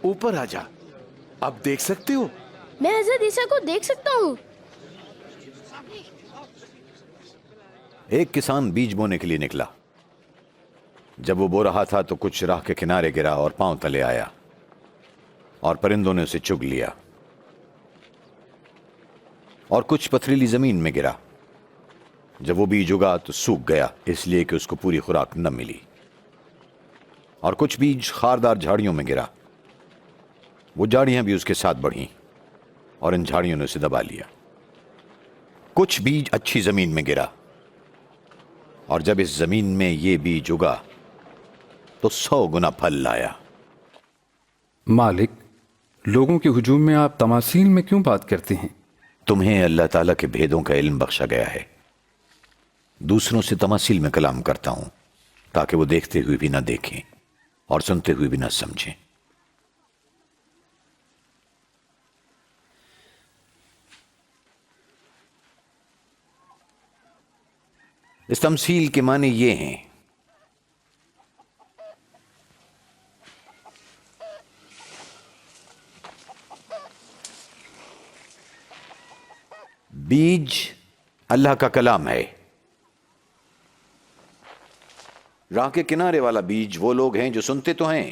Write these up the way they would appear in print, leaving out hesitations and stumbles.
ऊपर आ जा, अब देख सकते हो? मैं हजरत ईसा को देख सकता हूँ। ایک کسان بیج بونے کے لیے نکلا. جب وہ بو رہا تھا تو کچھ راہ کے کنارے گرا اور پاؤں تلے آیا اور پرندوں نے اسے چگ لیا. اور کچھ پتھریلی زمین میں گرا. جب وہ بیج اگا تو سوکھ گیا اس لیے کہ اس کو پوری خوراک نہ ملی. اور کچھ بیج خاردار جھاڑیوں میں گرا. وہ جھاڑیاں بھی اس کے ساتھ بڑھیں اور ان جھاڑیوں نے اسے دبا لیا. کچھ بیج اچھی زمین میں گرا اور جب اس زمین میں یہ بیج اگا تو 100 گنا پھل لایا. مالک، لوگوں کے ہجوم میں آپ تماثیل میں کیوں بات کرتے ہیں؟ تمہیں اللہ تعالیٰ کے بھیدوں کا علم بخشا گیا ہے. دوسروں سے تماثیل میں کلام کرتا ہوں تاکہ وہ دیکھتے ہوئے بھی نہ دیکھیں اور سنتے ہوئے بھی نہ سمجھیں. اس تمثیل کے معنی یہ ہیں: بیج اللہ کا کلام ہے. راہ کے کنارے والا بیج وہ لوگ ہیں جو سنتے تو ہیں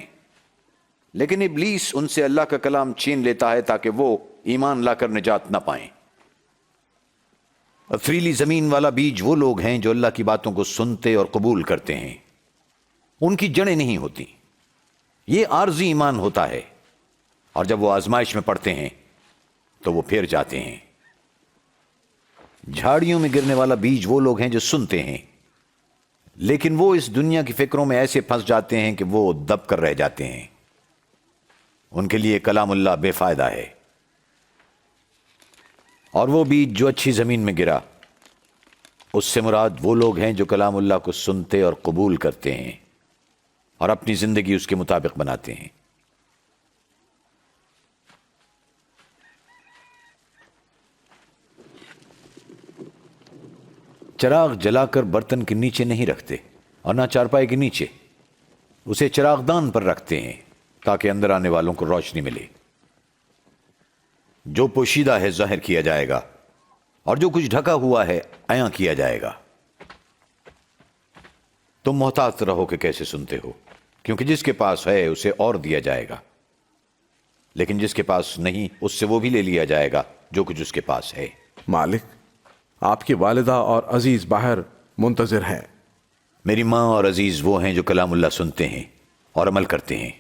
لیکن ابلیس ان سے اللہ کا کلام چھین لیتا ہے تاکہ وہ ایمان لا کر نجات نہ پائیں. پتھریلی زمین والا بیج وہ لوگ ہیں جو اللہ کی باتوں کو سنتے اور قبول کرتے ہیں. ان کی جڑیں نہیں ہوتی. یہ عارضی ایمان ہوتا ہے اور جب وہ آزمائش میں پڑتے ہیں تو وہ پھر جاتے ہیں. جھاڑیوں میں گرنے والا بیج وہ لوگ ہیں جو سنتے ہیں لیکن وہ اس دنیا کی فکروں میں ایسے پھنس جاتے ہیں کہ وہ دب کر رہ جاتے ہیں. ان کے لیے کلام اللہ بے فائدہ ہے. اور وہ بیج جو اچھی زمین میں گرا، اس سے مراد وہ لوگ ہیں جو کلام اللہ کو سنتے اور قبول کرتے ہیں اور اپنی زندگی اس کے مطابق بناتے ہیں. چراغ جلا کر برتن کے نیچے نہیں رکھتے اور نہ چارپائی کے نیچے. اسے چراغ دان پر رکھتے ہیں تاکہ اندر آنے والوں کو روشنی ملے. جو پوشیدہ ہے ظاہر کیا جائے گا اور جو کچھ ڈھکا ہوا ہے عیاں کیا جائے گا. تم محتاط رہو کہ کیسے سنتے ہو، کیونکہ جس کے پاس ہے اسے اور دیا جائے گا لیکن جس کے پاس نہیں اس سے وہ بھی لے لیا جائے گا جو کچھ اس کے پاس ہے. مالک، آپ کی والدہ اور عزیز باہر منتظر ہیں. میری ماں اور عزیز وہ ہیں جو کلام اللہ سنتے ہیں اور عمل کرتے ہیں.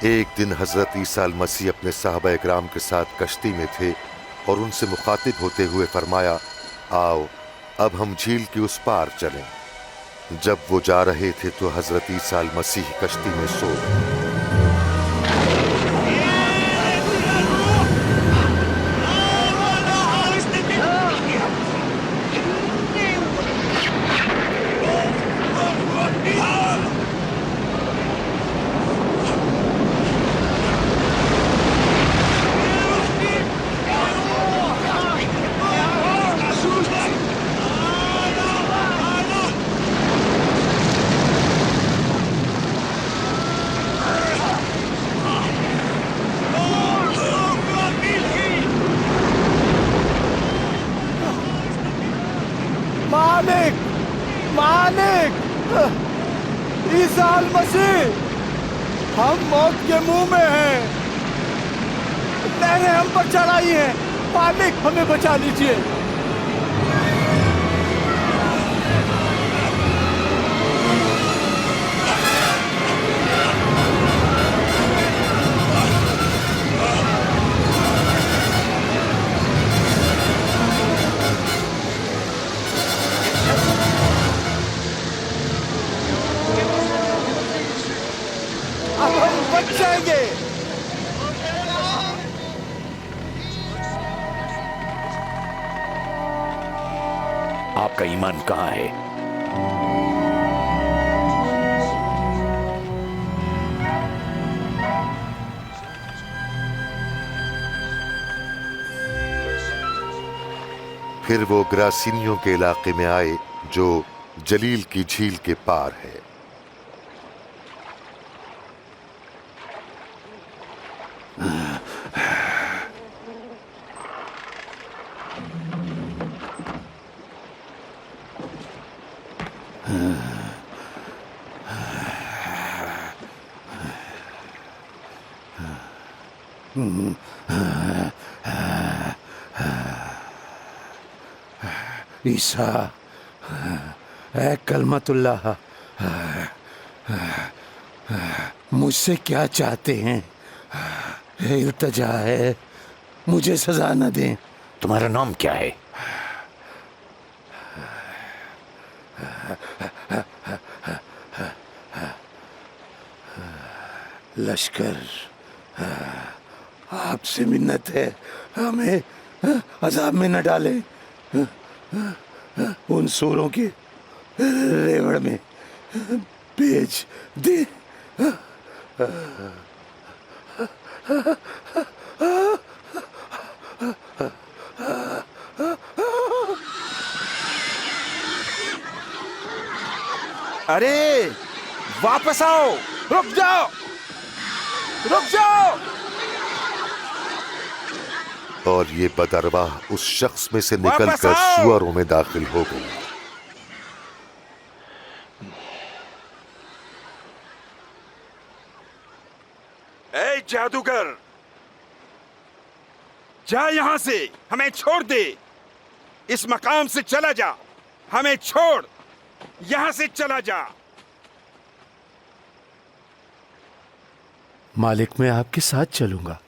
ایک دن حضرت عیسیٰ المسیح اپنے صحابہ اکرام کے ساتھ کشتی میں تھے اور ان سے مخاطب ہوتے ہوئے فرمایا: آؤ اب ہم جھیل کی اس پار چلیں. جب وہ جا رہے تھے تو حضرت عیسیٰ المسیح کشتی میں سو گئے. عیسیٰ المسیح، ہم موت کے منہ میں ہیں. لہریں ہم پر چڑھ آئی ہیں. مالک، ہمیں بچا لیجیے. اب ہم بچ جائیں گے. آپ کا ایمان کہاں ہے؟ फिर वो ग्रासिनियों के इलाके में आए जो जलील की झील के पार है। ईसा ए कलमतुल्लाह, मुझसे क्या चाहते हैं? इल्तजा है, मुझे सजा न दें। तुम्हारा नाम क्या है? लश्कर, आपसे मिन्नत है, हमें अजाब में न डालें। उन सूरों के रेवड़ में भेज दे। अरे वापस आओ, रुक जाओ, रुक जाओ। और ये बदरवाह उस शख्स में से वापस निकलकर आओ। सुअरों में दाखिल हो गई। ए जादूगर, जा यहां से, हमें छोड़ दे। इस मकाम से चला जा, हमें छोड़, यहां से चला जा। मालिक, मैं आपके साथ चलूंगा,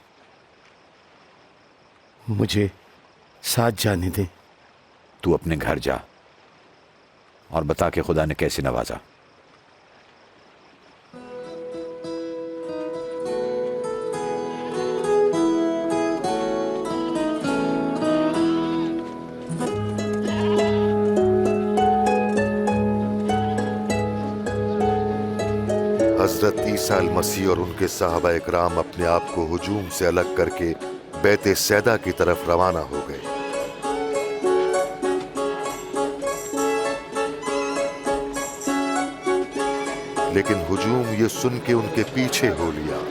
मुझे साथ जाने दें। तू अपने घर जा और बता कि खुदा ने कैसे नवाजा। हजरत ईसा अल मसीह और उनके साहबा इकराम अपने आप को हुजूम से अलग करके बैत सैदा की तरफ रवाना हो गए। लेकिन हुजूम ये सुन के उनके पीछे हो लिया।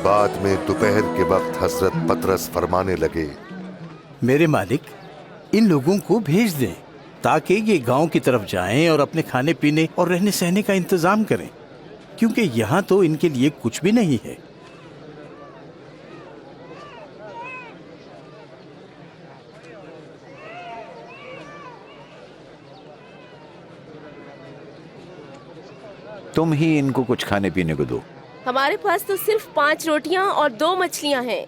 बाद में दोपहर के वक्त हजरत पतरस फरमाने लगे, मेरे मालिक, इन लोगों को भेज दें ताकि ये गांव की तरफ जाएं और अपने खाने पीने और रहने सहने का इंतजाम करें, क्योंकि यहाँ तो इनके लिए कुछ भी नहीं है। तुम ही इनको कुछ खाने पीने को दो। हमारे पास तो सिर्फ 5 रोटियां और 2 मछलियां हैं।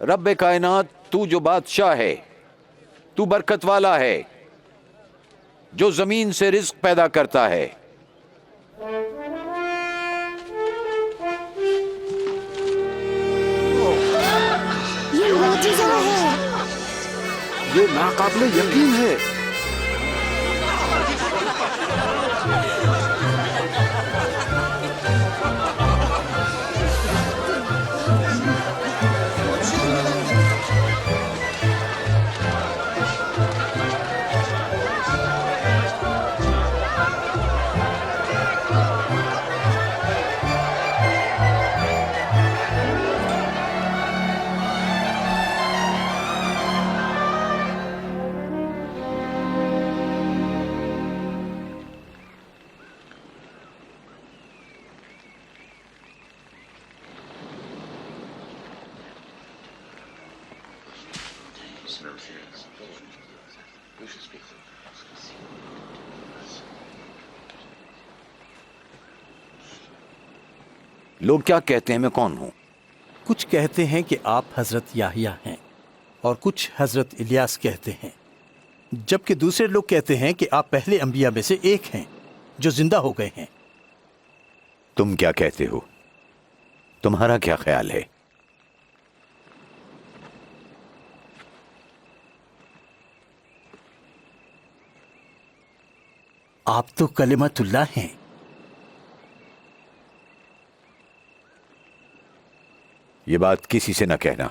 रब्बे कायनात, तू जो बादशाह है, तू बरकत वाला है, जो जमीन से रिज्क पैदा करता है। ये मोजिज़ा है। ये नाकाबिले यकीन है। लोग क्या कहते हैं मैं कौन हूं? कुछ कहते हैं कि आप हजरत याहिया हैं और कुछ हजरत इलियास कहते हैं, जबकि दूसरे लोग कहते हैं कि आप पहले अंबिया में से एक हैं जो जिंदा हो गए हैं। तुम क्या कहते हो? तुम्हारा क्या ख्याल है? आप तो कलिमतुल्लाह हैं। ये बात किसी से न कहना।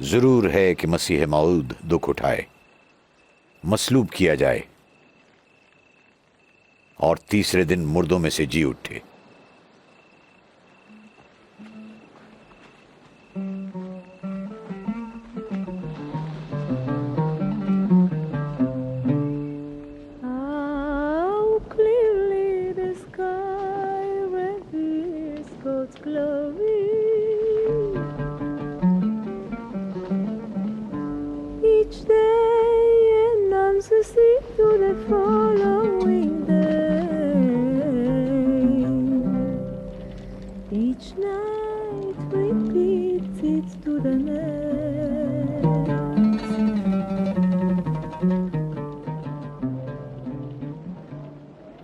जरूर है कि मसीह मौऊद दुख उठाए, मसलूब किया जाए और तीसरे दिन मुर्दों में से जी उठे। How clearly the sky reveals God's glory. Each day announces it to the following day. Each night repeats it to the next.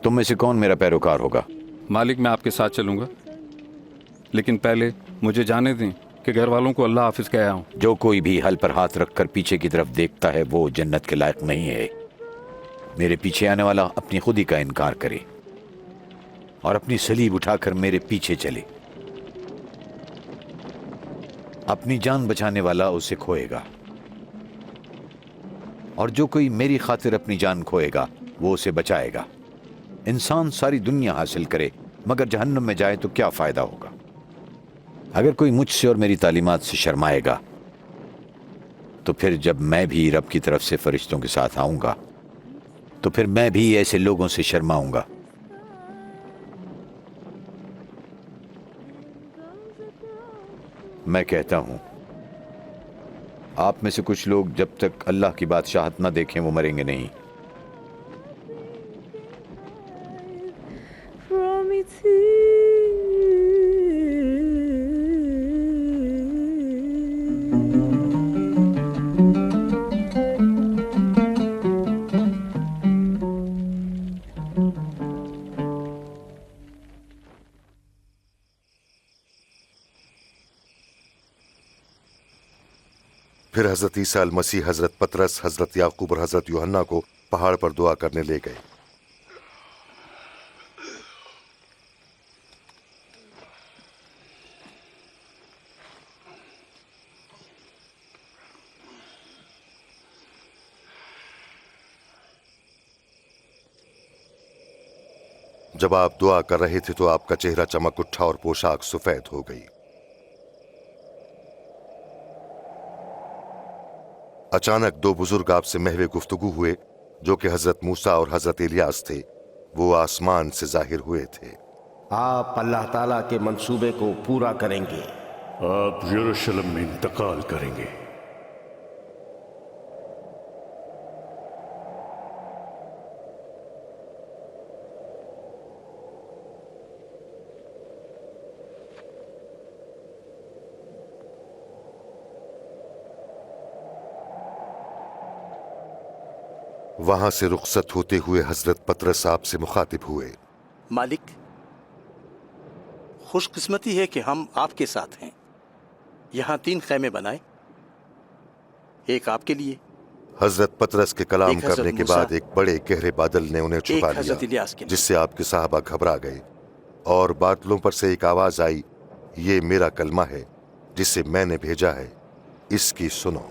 तुम में से कौन मेरा पैरोकार होगा? मालिक मैं आपके साथ चलूंगा, लेकिन पहले मुझे जाने दें कि घर वालों को अल्लाह हाफिज कह आया हूं। जो कोई भी हल पर हाथ रखकर पीछे की तरफ देखता है वो जन्नत के लायक नहीं है। मेरे पीछे आने वाला अपनी खुदी का इनकार करे और अपनी सलीब उठाकर मेरे पीछे चले। अपनी जान बचाने वाला उसे खोएगा और जो कोई मेरी खातिर अपनी जान खोएगा वो उसे बचाएगा। इंसान सारी दुनिया हासिल करे मगर जहन्नुम में जाए तो क्या फायदा होगा? अगर कोई मुझसे और मेरी तालीमात से शर्माएगा तो फिर जब मैं भी रब की तरफ से फरिश्तों के साथ आऊंगा तो फिर मैं भी ऐसे लोगों से शर्माऊंगा। मैं कहता हूं आप में से कुछ लोग जब तक अल्लाह की बादशाहत न देखें वो मरेंगे नहीं। From its फिर हजरत ईसा अल मसीह हजरत पतरस, हजरत याकूब और हजरत यूहन्ना को पहाड़ पर दुआ करने ले गए। जब आप दुआ कर रहे थे तो आपका चेहरा चमक उठा और पोशाक सफेद हो गई। अचानक दो बुजुर्ग आपसे महवे गुफ्तगू हुए जो कि हजरत मूसा और हजरत इलियास थे। वो आसमान से जाहिर हुए थे। आप अल्लाह ताला के मंसूबे को पूरा करेंगे। आप यरूशलेम में इंतकाल करेंगे। वहां से रुखसत होते हुए हजरत पतरस आपसे मुखातिब हुए। मालिक, खुशकिस्मती है कि हम आपके साथ हैं। यहाँ 3 खैमे बनाए, एक आपके लिए, हजरत पतरस के कलाम एक हजरत करने के मूसा, बाद एक बड़े गहरे बादल ने उन्हें छुपा एक हजरत लिया, इलियास के लिए। जिससे आपके साहबा घबरा गए और बादलों पर से एक आवाज आई, ये मेरा कलमा है जिसे मैंने भेजा है, इसकी सुनो।